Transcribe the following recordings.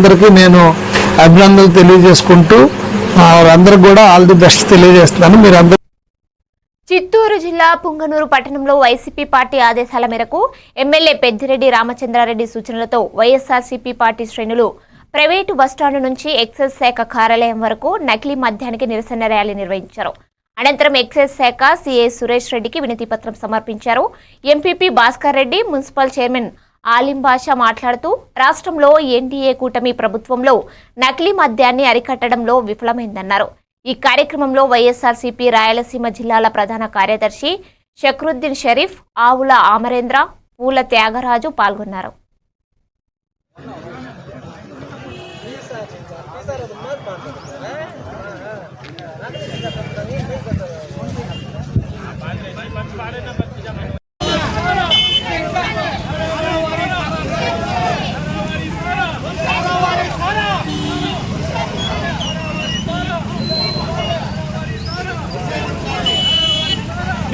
అందరికీ నేను అభినందనలు తెలియజేసుకుంటూ అందరికి కూడా ఆల్ ది బెస్ట్ తెలియజేస్తున్నాను. మీరు అందరూ చిత్తూరు జిల్లా పుంగనూరు పట్టణంలో వైసీపీ పార్టీ ఆదేశాల మేరకు ఎమ్మెల్యే పెద్దిరెడ్డి రామచంద్రారెడ్డి సూచనలతో వైఎస్ఆర్సీపీ పార్టీ శ్రేణులు ప్రైవేటు బస్టాండు నుంచి ఎక్సైజ్ శాఖ కార్యాలయం వరకు నకిలీ మద్యానికి నిరసన ర్యాలీ నిర్వహించారు. అనంతరం ఎక్సైజ్ శాఖ సీఏ సురేష్ రెడ్డికి వినతి పత్రం సమర్పించారు. MPP Bhaskar Reddy, municipal chairman Alim Basha మాట్లాడుతూ రాష్ట్రంలో ఎన్డీఏ కూటమి ప్రభుత్వంలో నకిలీ మద్యాన్ని అరికట్టడంలో విఫలమైందన్నారు. ఈ కార్యక్రమంలో వైఎస్ఆర్సీపీ రాయలసీమ జిల్లాల ప్రధాన కార్యదర్శి షక్రుద్దీన్ షరీఫ్, ఆవుల అమరేంద్ర, పూల త్యాగరాజు పాల్గొన్నారు.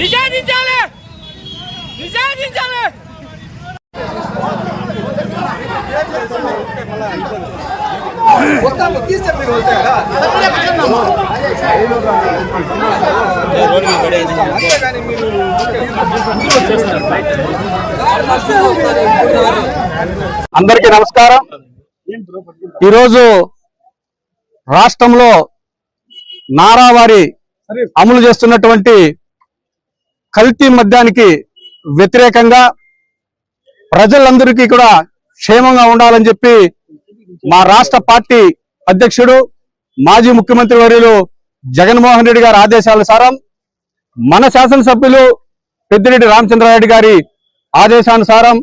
నిషేధించాలి, నిషేధించాలి. అందరికీ నమస్కారం. ఈరోజు రాష్ట్రంలో నారావారి అమలు చేస్తున్నటువంటి కల్తీ మద్యానికి వ్యతిరేకంగా ప్రజలందరికీ కూడా క్షేమంగా ఉండాలని చెప్పి మా రాష్ట్ర పార్టీ అధ్యక్షుడు మాజీ ముఖ్యమంత్రి వర్యులు జగన్మోహన్ రెడ్డి గారి ఆదేశానుసారం మన శాసనసభ్యులు పెద్దిరెడ్డి రామచంద్రారెడ్డి గారి ఆదేశానుసారం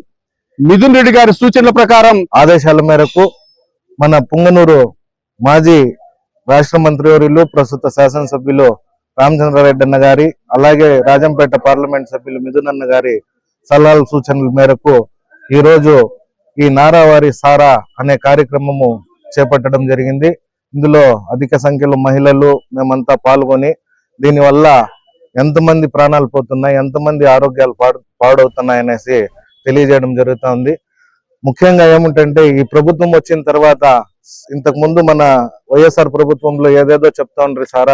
మిథున్ రెడ్డి గారి సూచనల ప్రకారం ఆదేశాల మేరకు మన పుంగనూరు మాజీ రాష్ట్ర మంత్రివర్యులు ప్రస్తుత శాసనసభ్యులు రామచంద్రారెడ్డి అన్న గారి, అలాగే రాజంపేట పార్లమెంట్ సభ్యులు మిథున్ అన్న గారి సలహాల సూచనల మేరకు ఈరోజు ఈ నారావారి సారా అనే కార్యక్రమము చేపట్టడం జరిగింది. ఇందులో అధిక సంఖ్యలో మహిళలు మేమంతా పాల్గొని దీనివల్ల ఎంతమంది ప్రాణాలు పోతున్నాయి, ఎంతమంది ఆరోగ్యాలు పాడవుతున్నాయి అనేసి తెలియజేయడం జరుగుతుంది. ముఖ్యంగా ఏమిటంటే ఈ ప్రభుత్వం వచ్చిన తర్వాత ఇంతకు ముందు మన వైఎస్ఆర్ ప్రభుత్వంలో ఏదేదో చెప్తా ఉండ్రి సారా